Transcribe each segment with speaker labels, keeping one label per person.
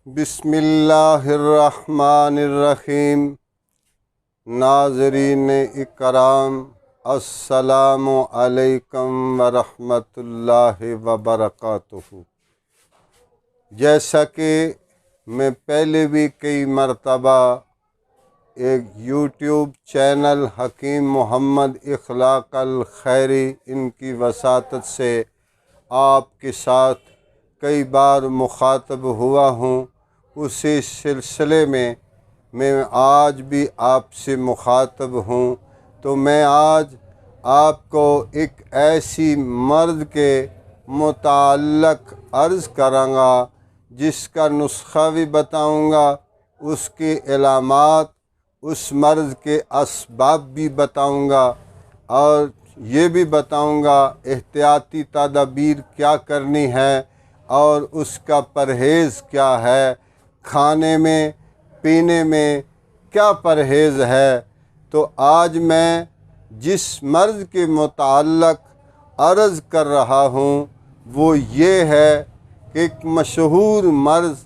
Speaker 1: बिस्मिल्लाहिर्रहमानिर्रहीम। नाज़रीन इकराम, अस्सलामु अलैकुम वरहमतुल्लाहि वबरकातुहू। जैसा कि मैं पहले भी कई मरतबा एक यूट्यूब चैनल हकीम मोहम्मद इखलाक अल खैरी इनकी वसातत से आपके साथ कई बार मुखातब हुआ हूँ, उसी सिलसिले में मैं आज भी आपसे मुखातब हूँ। तो मैं आज आपको एक ऐसी मर्द के मुताल्लक़ अर्ज़ करांगा जिसका नुस्खा भी बताऊंगा, उसके इलामात, उस मर्द के असबाब भी बताऊंगा और ये भी बताऊंगा एहतियाती तदाबीर क्या करनी है और उसका परहेज़ क्या है, खाने में पीने में क्या परहेज़ है। तो आज मैं जिस मर्द के मुताल्लक़ अर्ज़ कर रहा हूँ वो ये है कि एक मशहूर मर्द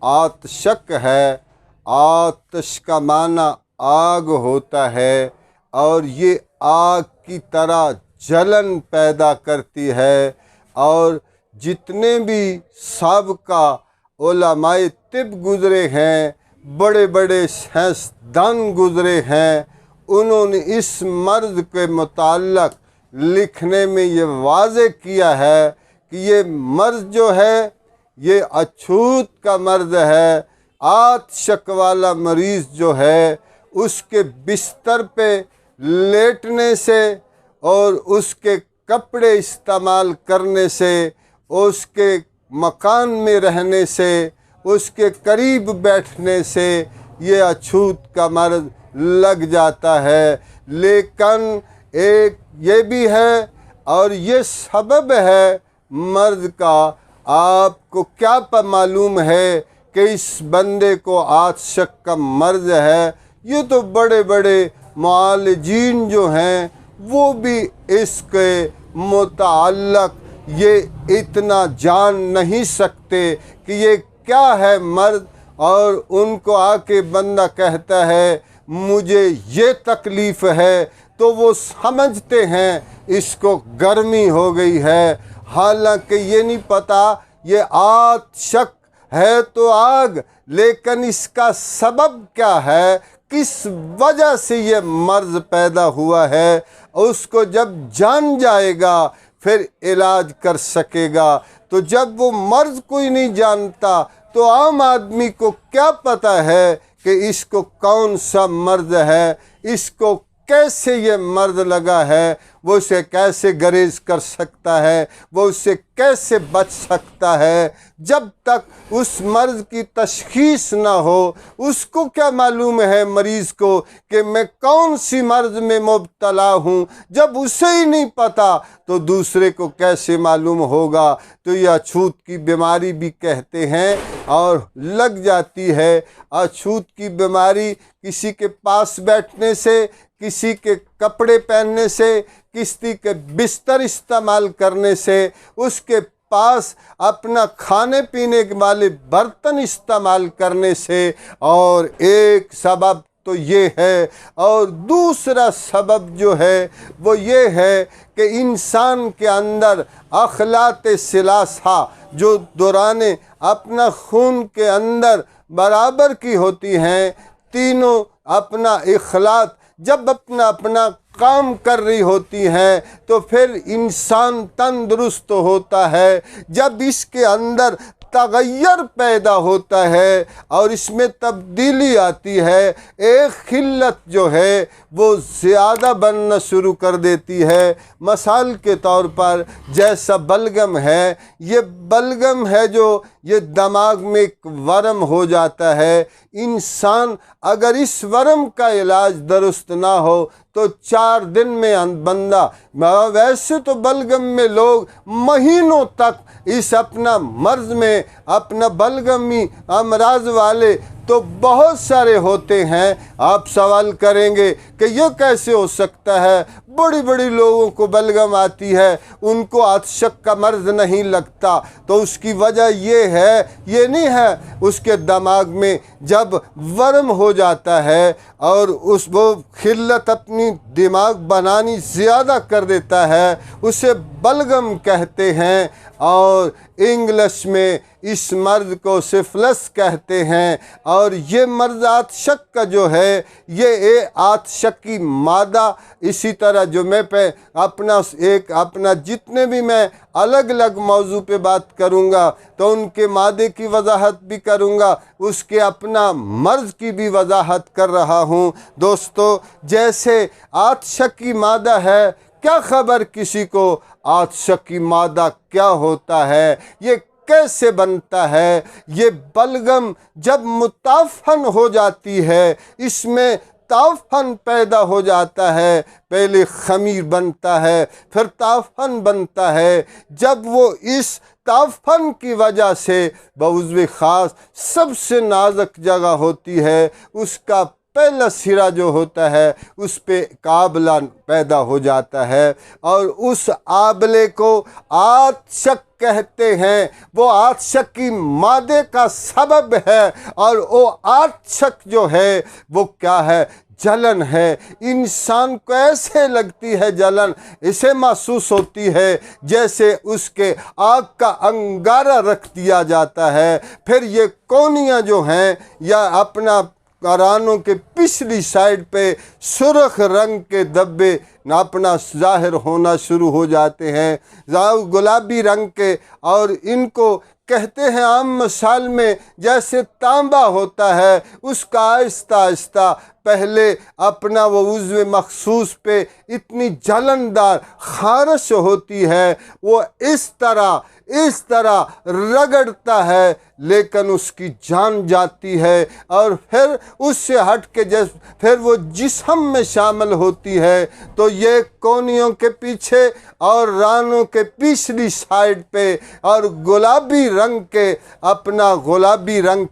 Speaker 1: आतशक है। आतश का माना आग होता है और ये आग की तरह जलन पैदा करती है। और जितने भी साबिक़ा उलमाए तिब गुज़रे हैं, बड़े बड़े साइंसदान गुज़रे हैं, उन्होंने इस मर्द के मुताल्लक़ लिखने में ये वाज़े किया है कि ये मर्द जो है ये अछूत का मर्द है। आतशक वाला मरीज़ जो है उसके बिस्तर पे लेटने से और उसके कपड़े इस्तेमाल करने से, उसके मकान में रहने से, उसके करीब बैठने से ये अछूत का मर्द लग जाता है। लेकिन एक ये भी है और ये सबब है मर्द का। आपको क्या मालूम है कि इस बंदे को आतशक का मर्ज है? ये तो बड़े बड़े मुआलिजीन जो हैं वो भी इसके मुताल्लक़ ये इतना जान नहीं सकते कि ये क्या है मर्द। और उनको आके बंदा कहता है मुझे ये तकलीफ़ है तो वो समझते हैं इसको गर्मी हो गई है, हालांकि ये नहीं पता ये आतशक है तो आग, लेकिन इसका सबब क्या है, किस वजह से ये मर्ज़ पैदा हुआ है, उसको जब जान जाएगा फिर इलाज कर सकेगा। तो जब वो मर्ज़ कोई नहीं जानता तो आम आदमी को क्या पता है कि इसको कौन सा मर्ज़ है, इसको कैसे ये मर्द लगा है, वो उसे कैसे गरेज कर सकता है, वो उससे कैसे बच सकता है। जब तक उस मर्ज़ की तशख़ीस ना हो उसको क्या मालूम है मरीज़ को कि मैं कौन सी मर्ज़ में मुब्तला हूँ। जब उसे ही नहीं पता तो दूसरे को कैसे मालूम होगा। तो यह अछूत की बीमारी भी कहते हैं और लग जाती है। अछूत की बीमारी किसी के पास बैठने से, किसी के कपड़े पहनने से, किसी के बिस्तर इस्तेमाल करने से, उसके पास अपना खाने पीने वाले बर्तन इस्तेमाल करने से, और एक सबब तो ये है। और दूसरा सबब जो है वो ये है कि इंसान के अंदर अखलात सिलासा जो दौराने अपना खून के अंदर बराबर की होती हैं, तीनों अपना इखलात जब अपना अपना काम कर रही होती हैं तो फिर इंसान तंदुरुस्त होता है। जब इसके अंदर तगय्युर पैदा होता है और इसमें तब्दीली आती है, एक खिल्लत जो है वो ज़्यादा बनना शुरू कर देती है। मिसाल के तौर पर जैसा बलगम है, ये बलगम है जो ये दिमाग में एक वरम हो जाता है। इंसान अगर इस वरम का इलाज दुरुस्त ना हो तो 4 दिन में बंदा, वैसे तो बलगम में लोग महीनों तक इस अपना मर्ज़ में, अपना बलगमी अमराज वाले तो बहुत सारे होते हैं। आप सवाल करेंगे कि ये कैसे हो सकता है, बड़ी बड़ी लोगों को बलगम आती है, उनको आतशक का मर्ज नहीं लगता। तो उसकी वजह ये है, ये नहीं है, उसके दिमाग में जब वर्म हो जाता है और उस वो खिल्लत अपनी दिमाग बनानी ज़्यादा कर देता है, उसे बलगम कहते हैं। और इंग्लिश में इस मर्ज़ को सिफिलिस कहते हैं। और ये मर्ज़ आतशक का जो है, ये आतशकी मादा, इसी तरह जो मैं पे अपना जितने भी मैं अलग अलग मौजू पे बात करूँगा तो उनके मादे की वजाहत भी करूँगा, उसके अपना मर्ज़ की भी वजाहत कर रहा हूँ। दोस्तों, जैसे आतशकी मादा है, क्या खबर किसी को आतशकी मादा क्या होता है, ये कैसे बनता है। ये बलगम जब मुताफन हो जाती है, इसमें ताफन पैदा हो जाता है। पहले खमीर बनता है, फिर ताफन बनता है। जब वो इस ताफन की वजह से बहुज़्व ख़ास सबसे नाजुक जगह होती है, उसका पहला सिरा जो होता है उस पे काबला पैदा हो जाता है और उस आबले को आतशक कहते हैं। वो आतशक की मादे का सबब है और वो आतशक जो है वो क्या है, जलन है। इंसान को ऐसे लगती है जलन, इसे महसूस होती है जैसे उसके आग का अंगारा रख दिया जाता है। फिर ये कोनियाँ जो हैं या अपना कानों के पिछली साइड पे सुर्ख रंग के धब्बे अपना ज़ाहिर होना शुरू हो जाते हैं, गुलाबी रंग के। और इनको कहते हैं आम मिसाल में जैसे तांबा होता है, उसका आहिस्ता आहिस्ता पहले अपना वो उज़्व मखसूस पे इतनी जलनदार खारिश होती है, वो इस तरह रगड़ता है, लेकिन उसकी जान जाती है और फिर उससे हट के फिर वो जिस्म में शामिल होती है। तो ये कोनियों के पीछे और रानों के पिछली साइड पे और गुलाबी रंग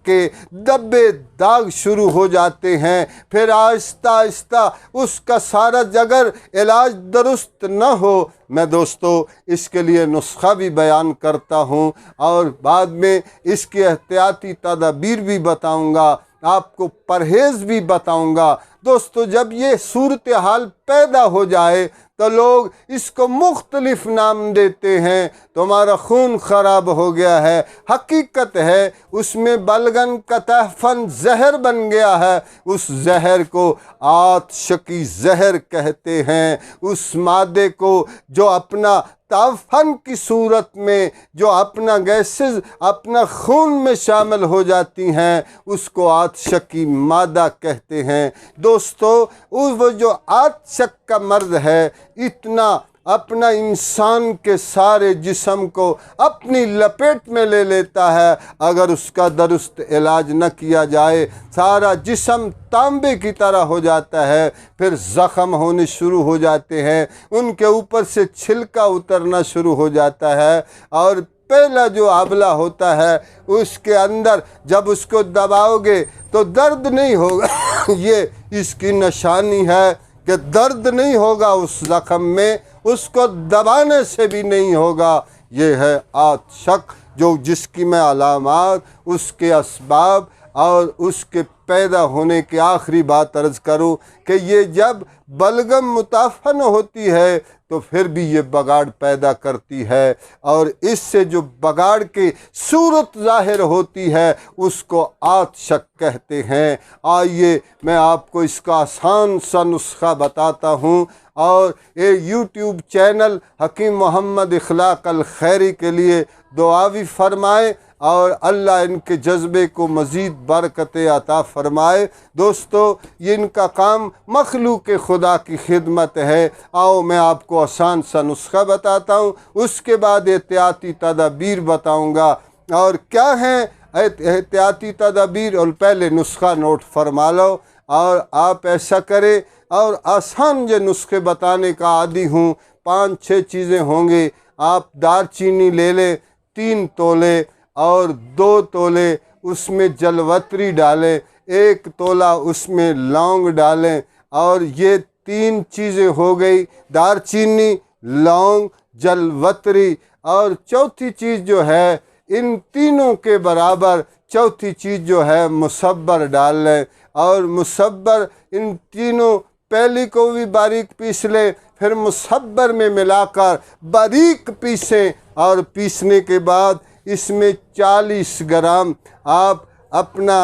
Speaker 1: के धब्बे दाग शुरू हो जाते हैं। फिर आहिस्ता आहिस्ता उसका सारा जगर इलाज दुरुस्त न हो, मैं दोस्तों इसके लिए नुस्खा भी बयान करता हूँ और बाद में इसकी एहतियाती तदाबीर भी बताऊँगा, आपको परहेज़ भी बताऊँगा। दोस्तों, जब ये सूरत हाल पैदा हो जाए तो लोग इसको मुख्तलिफ नाम देते हैं, तुम्हारा खून ख़राब हो गया है। हकीकत है उसमें बलगम का तहफ़न जहर बन गया है, उस जहर को आतशकी जहर कहते हैं। उस मादे को जो अपना ताफन की सूरत में जो अपना गैसेस अपना खून में शामिल हो जाती हैं, उसको आतशकी मादा कहते हैं। दोस्तों, वो जो आतशक का मर्ज है, इतना अपना इंसान के सारे जिस्म को अपनी लपेट में ले लेता है। अगर उसका दुरुस्त इलाज न किया जाए, सारा जिस्म तांबे की तरह हो जाता है, फिर ज़ख़म होने शुरू हो जाते हैं, उनके ऊपर से छिलका उतरना शुरू हो जाता है। और पहला जो आबला होता है उसके अंदर जब उसको दबाओगे तो दर्द नहीं होगा ये इसकी निशानी है कि दर्द नहीं होगा उस ज़ख़म में, उसको दबाने से भी नहीं होगा। ये है आतशक, जो जिसकी मैं अलामात, उसके असबाब और उसके पैदा होने की आखिरी बात अर्ज़ करूँ कि ये जब बलगम मुताफन होती है तो फिर भी ये बगाड़ पैदा करती है और इससे जो बगाड़ की सूरत ज़ाहिर होती है उसको आतशक कहते हैं। आइए मैं आपको इसका आसान सा नुस्खा बताता हूँ और ये यूट्यूब चैनल हकीम मोहम्मद इखलाक अल खैरी के लिए दुआ भी फरमाए और अल्लाह इनके जज्बे को मज़ीद बरकत अता फ़रमाए। दोस्तों, ये इनका काम मखलूक खुदा की खिदमत है। आओ मैं आपको आसान सा नुस्खा बताता हूँ, उसके बाद एहतियाती तदाबीर बताऊँगा। और क्या हैं एहतियाती तदाबीर, और पहले नुस्खा नोट फरमा लो और आप ऐसा करें। और आसान जो नुस्खे बताने का आदी हूँ, 5-6 चीज़ें होंगी। आप दालचीनी ले लें 3 तोले, और 2 तोले उसमें जलवतरी डालें, 1 तोला उसमें लौंग डालें। और ये 3 चीज़ें हो गई, दालचीनी, लौंग, जलवतरी। और चौथी चीज़ जो है, इन तीनों के बराबर चौथी चीज़ जो है मुसब्बर डाल लें। और मुसब्बर, इन तीनों, पहली को भी बारीक पीस लें, फिर मुसब्बर में मिलाकर बारीक पीसें। और पीसने के बाद इसमें 40 ग्राम आप अपना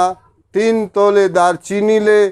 Speaker 1: 3 तोले दालचीनी ले,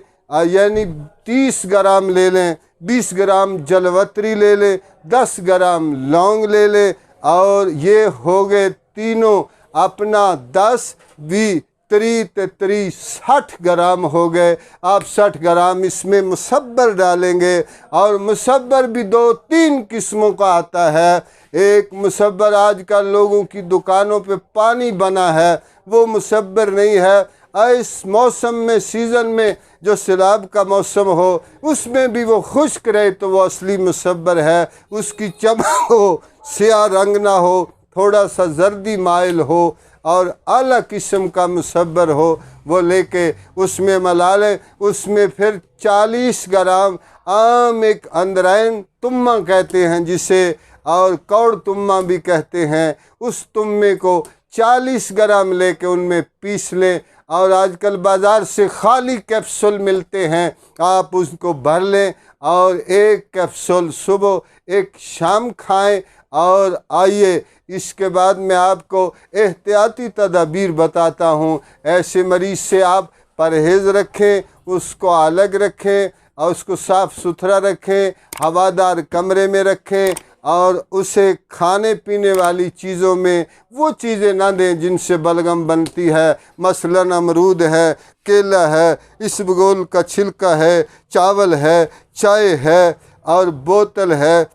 Speaker 1: यानी 30 ग्राम ले लें, 20 ग्राम जलवतरी ले लें, 10 ग्राम लौंग ले लें। और ये हो गए तीनों अपना 10, 20, 30, 60 ग्राम हो गए। आप 60 ग्राम इसमें मुसब्बर डालेंगे। और मुसब्बर भी 2-3 किस्मों का आता है। एक मुसब्बर आजकल लोगों की दुकानों पे पानी बना है, वो मुसब्बर नहीं है। इस मौसम में, सीज़न में, जो सैलाब का मौसम हो, उसमें भी वो खुश्क रहे तो वो असली मुसब्बर है। उसकी चमक हो, स्याह रंग ना हो, थोड़ा सा जर्दी माइल हो और आला किस्म का मुसब्बर हो, वो लेके उसमें मिला लें। उसमें फिर 40 ग्राम आम, एक अंदरैन तुम्मा कहते हैं जिसे, और कौड़ तुम्मा भी कहते हैं, उस तुम्मे को 40 ग्राम लेके उनमें पीस लें। और आजकल बाज़ार से खाली कैप्सूल मिलते हैं, आप उसको भर लें और 1 कैप्सूल सुबह, 1 शाम खाएं। और आइए, इसके बाद मैं आपको एहतियाती तदाबीर बताता हूँ। ऐसे मरीज़ से आप परहेज़ रखें, उसको अलग रखें और उसको साफ़ सुथरा रखें, हवादार कमरे में रखें। और उसे खाने पीने वाली चीज़ों में वो चीज़ें ना दें जिनसे बलगम बनती है। मसलन अमरूद है, केला है, इसबगोल का छिलका है, चावल है, चाय है और बोतल है।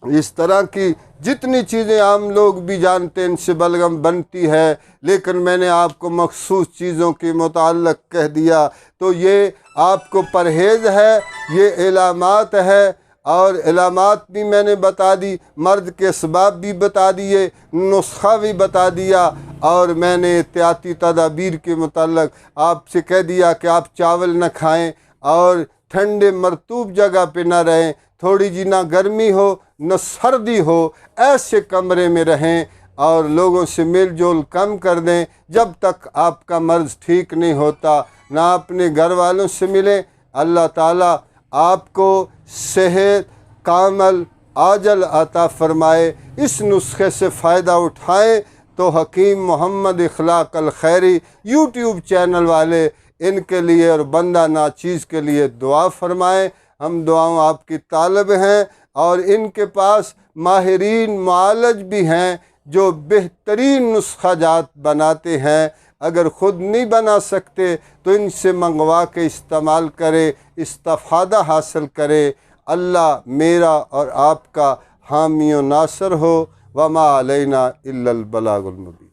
Speaker 1: इस तरह की जितनी चीज़ें आम लोग भी जानते हैं इनसे बलगम बनती है, लेकिन मैंने आपको मखसूस चीज़ों के मुताल्लिक़ कह दिया। तो ये आपको परहेज़ है, ये इलामात है। और इलामात भी मैंने बता दी, मर्द के असबाब भी बता दिए, नुस्खा भी बता दिया। और मैंने एहतियाती तदाबीर के मुताल्लिक़ आपसे कह दिया कि आप चावल न खाएं और ठंडे मरतूब जगह पे ना रहें, थोड़ी जी ना गर्मी हो न सर्दी हो, ऐसे कमरे में रहें। और लोगों से मेल जोल कम कर दें जब तक आपका मर्ज़ ठीक नहीं होता। ना अपने घर वालों से मिलें। अल्लाह ताला आपको सेहत कामल आजल अता फ़रमाए। इस नुस्खे से फ़ायदा उठाएं तो हकीम मोहम्मद इखलाक अल खैरी यूट्यूब चैनल वाले इनके लिए और बंदा नाचीज़ के लिए दुआ फ़रमाएं। हम दुआओं आपकी तालब हैं और इनके पास माहिरीन मुआलज भी हैं जो बेहतरीन नुस्खा जात बनाते हैं। अगर ख़ुद नहीं बना सकते तो इनसे मंगवा के इस्तेमाल करें, इस्तिफ़ादा हासिल करें। अल्लाह मेरा और आपका हामी व नासर हो। वमा अलैना इल्लल बलागुल मुबीन।